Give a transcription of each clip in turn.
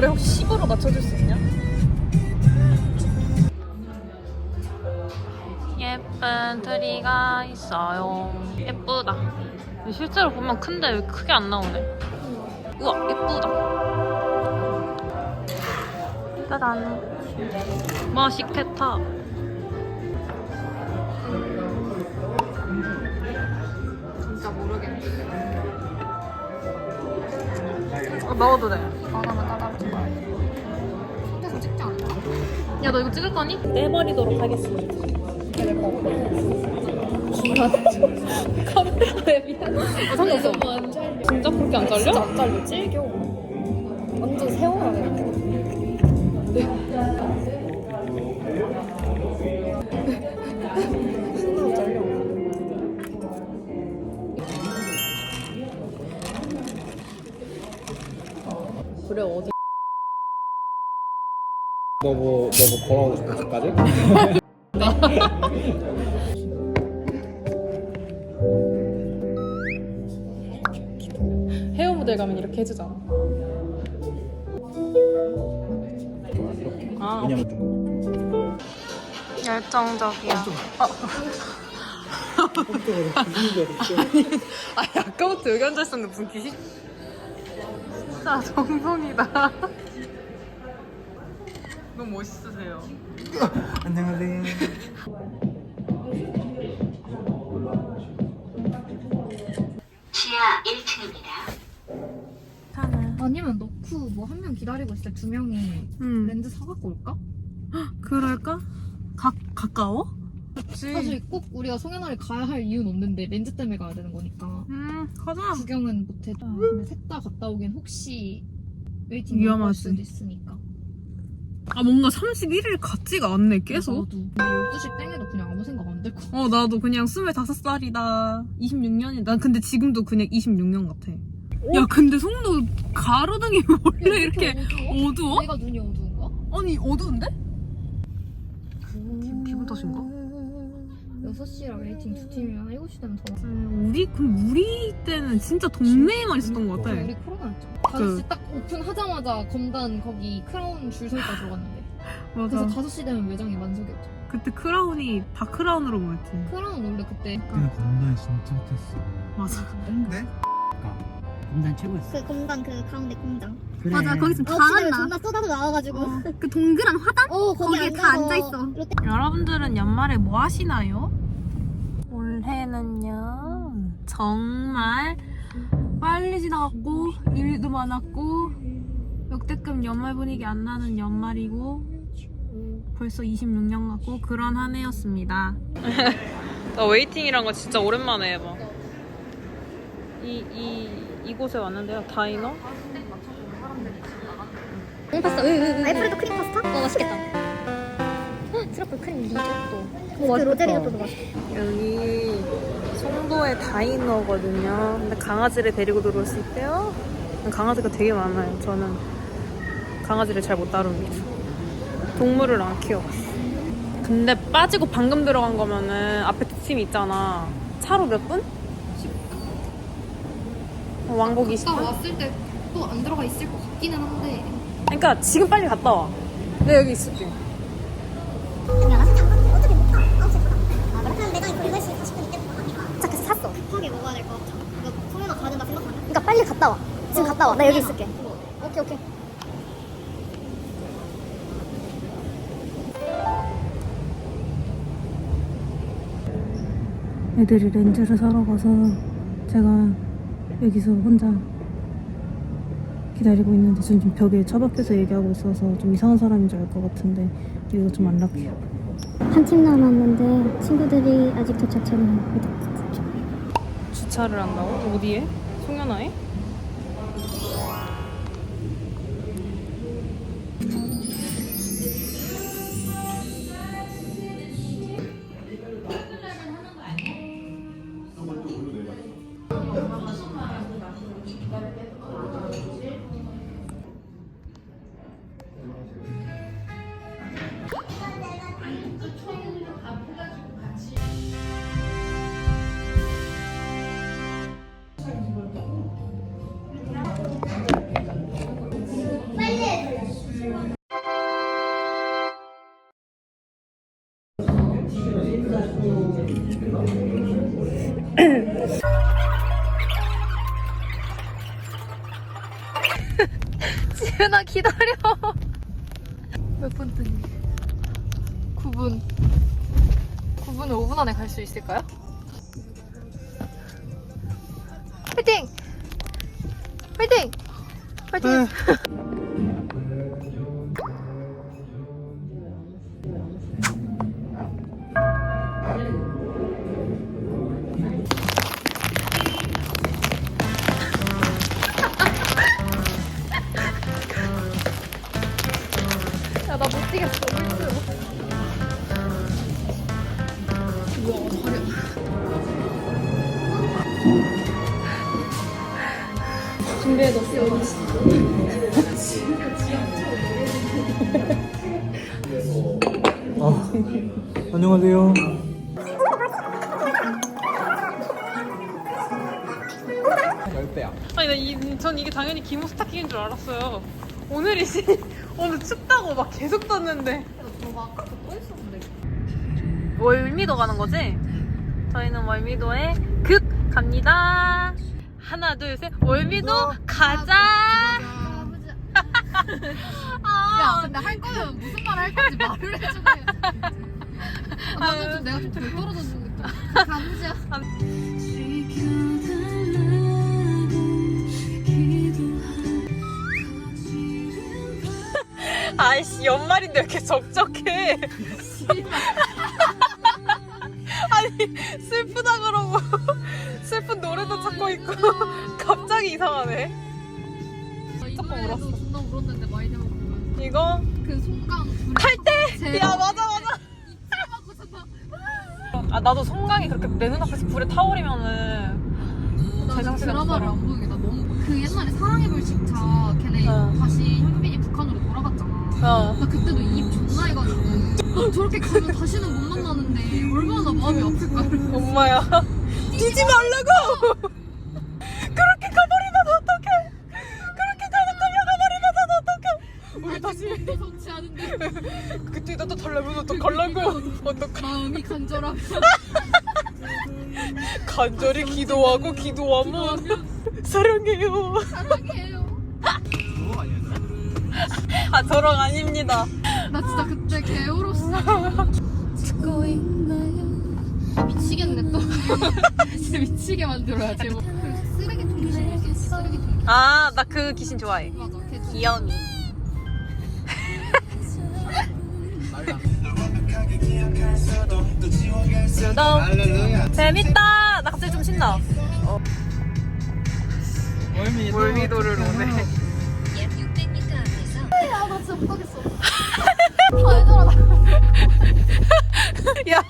노래 혹시 10으로 맞춰줄 수 있냐? 예쁜 트리가 있어요. 예쁘다. 실제로 보면 큰데 왜 크게 안 나오네. 우와, 예쁘다. 짜잔. 맛있겠다. 진짜 모르겠네. 먹어도 돼. 하나만 따라 좀 봐야 돼. 손대서 찍지 않을까? 야, 너 이거 찍을 거니? 떼버리도록 하겠습니다. 카메라에 미안. 상관없어. 진짜 그렇게 안 잘려? 진짜 안 잘려. 질겨. 완전 세워야 돼. 신나고 잘려. 그래, 어디? 너 뭐 걸어오고 싶어 집까지? 헤어 모델 가면 이렇게 해주잖아. 아, 왜냐면 열정적이야. 아니, 아까부터 여기 앉아있었는데 무슨 귀신? 진짜 정성이다. 너무 멋있으세요. 안녕하세요. 지하 1층입니다. 아니면 넣고 뭐 한 명 기다리고 있을 때 두 명이 렌즈 사갖고 올까? 그럴까? 가까워? 그치. 사실 꼭 우리가 송현아를 가야 할 이유는 없는데 렌즈 때문에 가야 되는 거니까 가자. 구경은 못해도 근데 셋 다 갔다 오기엔 혹시 웨이팅 위험하지. 넘어갈 수도 있으니까. 아, 뭔가 31일 같지가 않네, 계속. 나도 12시 땡해도 그냥 아무 생각 안 들고. 나도 그냥 25살이다. 26년이다. 난 근데 지금도 그냥 26년 같아. 야, 근데 송도 가로등이 원래 이렇게 어두워? 내가 눈이 어두운가? 아니, 어두운데? 기분 탓인가? 6시랑 웨이팅 두 팀이면 7시 되면 더 왔어. 그럼 우리 때는 진짜 동네에만 있었던 것 같아. 우리 코로나였잖아. 5시 딱 오픈하자마자 검단 거기 크라운 줄 서 있다 들어갔는데. 맞아. 그래서 5시 되면 매장이 만석이었죠. 그때 크라운이 다 크라운으로 모였지. 크라운 원래 그때 그때 건달 진짜 못했어. 맞아. 근데? 건달 최고였어. 그 공간 그 가운데 공장. 그래. 맞아, 거기 지금 다 진짜 만나. 존나 쏟아져 나와가지고. 그 동그란 화단? 거기 거기에 다 앉아있어. 롯데 여러분들은 연말에 뭐 하시나요? 올해는요, 정말 빨리 지나갔고, 일도 많았고, 역대급 연말 분위기 안 나는 연말이고, 벌써 26년 같고, 그런 한 해였습니다. 나 웨이팅이란 거 진짜 오랜만에 해봐. 이곳에 왔는데요, 다이너? 크림 파스타. 알프레도 크림 파스타? 맛있겠다. 트러플 크림 리조또. 그 로제 리조또도 맛있어. 여기 송도의 다이너거든요. 근데 강아지를 데리고 들어올 수 있대요. 강아지가 되게 많아요. 저는 강아지를 잘 못 다룹니다. 동물을 안 키워. 근데 빠지고 방금 들어간 거면은 앞에 두 팀 있잖아. 차로 몇 분? 왕복 20분? 아까 왔을 때 또 안 들어가 있을 것 같기는 한데 그러니까 지금 빨리 갔다 와. 내가 여기 있을게. 여기 알아서 어차피 못 타. 9시에 타. 그래? 그럼 매장이 8시 40분 이때부터 하니까. 진짜 그래서 샀어. 급하게 먹어야 될 것 같아. 이거 성현아 가야 된다 생각하면? 그러니까 빨리 갔다 와. 지금 갔다 와. 나 여기 있을게. 오케이. 애들이 렌즈를 사러 가서 제가 여기서 혼자 기다리고 있는데 지금 벽에 처박혀서 얘기하고 있어서 좀 이상한 사람인 줄 알 것 같은데 이거 좀 안락해요. 한 팀 남았는데 친구들이 아직 도착하지 못했어. 주차를 한다고? 어디에? 송현아에? 지은아 기다려. 몇 분 뜨니? 9분. 9분을 5분 안에 갈 수 있을까요? 화이팅! 화이팅! 화이팅! 야, 나 못 뛰겠어. 우와, 잘해. 안녕하세요. 아니 전 이게 당연히 기모 스타킹인 줄 알았어요. 오늘 춥다고 막 계속 떴는데. 너가 아까 또 있었는데. 월미도 가는 거지? 저희는 월미도에 급 갑니다. 하나 둘 셋 월미도 가자. 야, 근데 할 거면 무슨 말 할 건지 말을 해주고 해야지. 방금 좀 내가 좀 덜 떨어졌는 느낌. 감시야. 아이씨 연말인데 왜 이렇게 적적해? 아니 슬프다 그러고 슬픈 노래도 찾고 있고 갑자기 이상하네. 이 조금 노래도 울었어. 존나 울었는데 많이 되고 이거 그 송강 탈 때? 야 맞아. 아 나도 송강이 그렇게 내 눈앞에서 불에 타오르면은 나 재정신이 드라마를 없어요. 안 보는 게 나 너무 그 옛날에 사랑의 불식차 걔네 다시 현빈이 북한으로 돌아갔잖아. 나 그때도 입 존나 해가지고 난 저렇게 가면 다시는 못 만나는데 얼마나 마음이 아플까. 엄마야 뛰지 말라고. 그렇게 가버리면 어떡해. 그렇게 가버리면 어떡해. 우리 다시 도 성치 않은데 그때 나도 달라면 어떡하려고. 어떡하. 마음이 간절하면 간절히 기도하면 사랑해요. 사랑해요. 아 저랑 아닙니다. 나 진짜 그때 개울었어. 듣고 있나요? 미치겠네 또. 진짜 미치게 만들어야 제목. 쓰레기통 귀신. 쓰레기통. 아 나 그 귀신 좋아해. 맞아. 걔 귀염이. 재밌다. 나 갑자기 좀 신나. 월미도를 오네. 나 진짜 못하겠어. 아 얘들아 나. 야,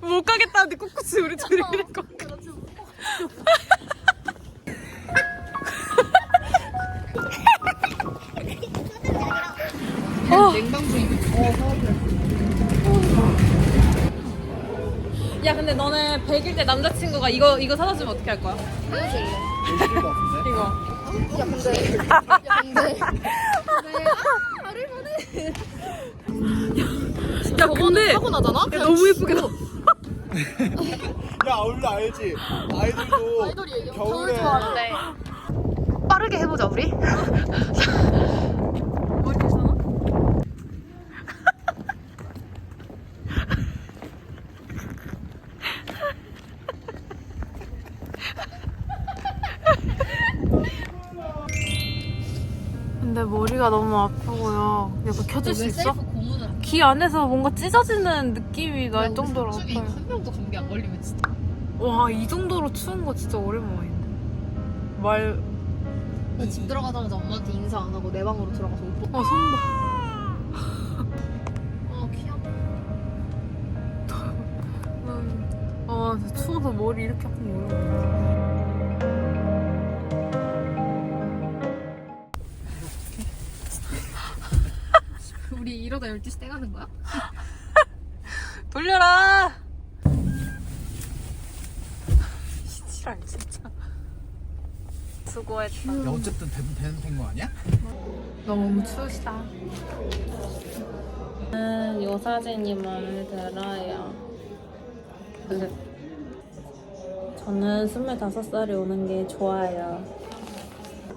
못 가겠다는데 꿋꿋이 우리 둘이 그럴 것 같아. 냉방수 입을. 야, 근데 너네 100일 때 남자친구가 이거 사다 주면 어떻게 할 거야? 헤어질래. 이거. 야 근데. 야, 근데 사고 나잖아? 야, 너무 예쁘게 나. 야 원래 알지? 아이돌도 아이돌이 겨울에 좋아한대. 빠르게 해보자, 우리. 머리 괜찮아? 근데 머리가 너무 아프고요. 이거 켜줄 수 있어? 고문을. 귀 안에서 뭔가 찢어지는 느낌이 날 정도로 중에 아파요. 한 명도 감기 안 걸리면 진짜. 와, 이 정도로 추운 거 진짜 오랜만인데. 나 집 들어가자마자 엄마한테 인사 안 하고 내 방으로 들어가서 옷 벗고. 손 봐. 귀 아파. 진짜 추워서 머리 이렇게 아픈 거 오랜만이야. 우리 이러다 12시 때 가는 거야? 돌려라! 지랄 진짜. 수고했다. 야 어쨌든 된 거 아니야? 너무 추우시다. 요 사진이 마음에 들어요. 저는 25살에 오는 게 좋아요.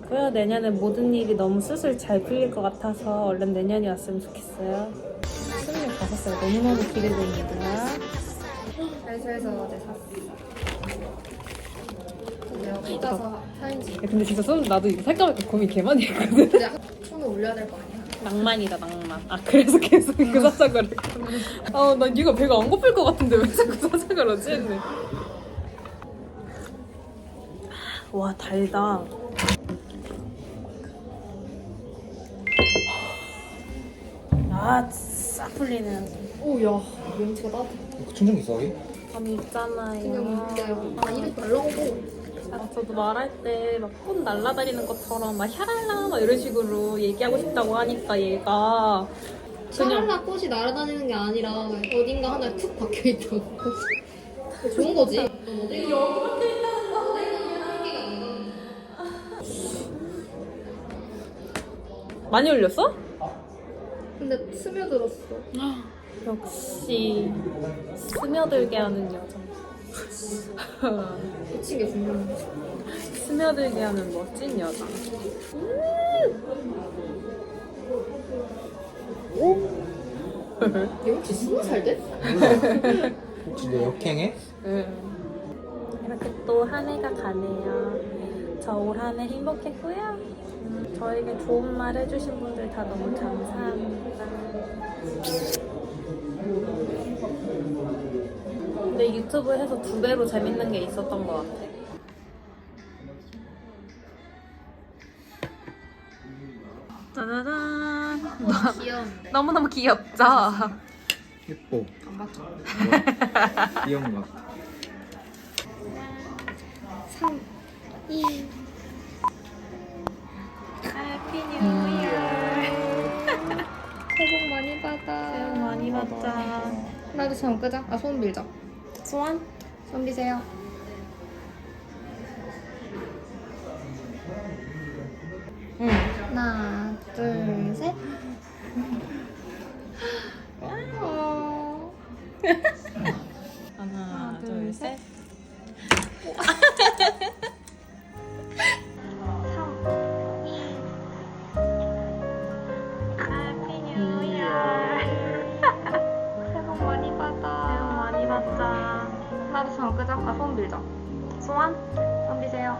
그래야 내년에 모든 일이 너무 슬슬 잘 풀릴 것 같아서 얼른 내년이 왔으면 좋겠어요. 25살 너무너무 기대됩니다. 회사에서 어제 샀어. 내가 혼자서 사인지. 근데 진짜 나도 이거 살까 말까 고민 개 많이 했거든. 춤을 올려야 될 거 아니야? 낭만이다 낭만. 아 그래서 계속 이거 사자 그랬구나. 난 네가 배가 안 고플 것 같은데 왜 자꾸 사자 그러지 했네. 와 달다. 싹 풀리는. 오야 멘트가 따뜻해. 충전기 써기? 감이 있잖아요. 이렇게 날라오고. 저도 말할 때 막 꽃 날아다니는 것처럼 막 샤랄라 막 이런 식으로 얘기하고 싶다고 하니까 얘가 샤랄라 꽃이 날아다니는 게 아니라 어딘가 하나에 푹 박혀 있다고. 좋은 거지. 많이 올렸어? 근데 스며들었어. 역시 스며들게 하는 여자. 미친 게 중요한 거지. 스며들게 하는 멋진 여자. 얘 혹시 20살 돼? 혹시 너 역행해? 이렇게 또 한 해가 가네요. 저 올 한 해 행복했고요. 저에게 좋은 말 해주신 분들 다 너무 감사합니다. 근데 유튜브에서 2배로 재밌는 게 있었던 것 같아. 짜자잔. 귀여운데. 너무너무 귀엽죠? 예뻐. 안 맞죠? 귀여운 것 같아. 3, 2. 해피 뉴 이어. 새해 복 많이 받아. 새해 복 많이 받자. 나도 소원 끄자. 소원 빌자. 소원? 소원 비세요. 응. 하나, 둘, 셋. 어. 하나, 둘, 셋. 해피 뉴 이어. 새해 복 많이 받아. 새해 복 많이 받자. 나도 소원 끄자. 소원 빌자. 소원? 소원 비세요.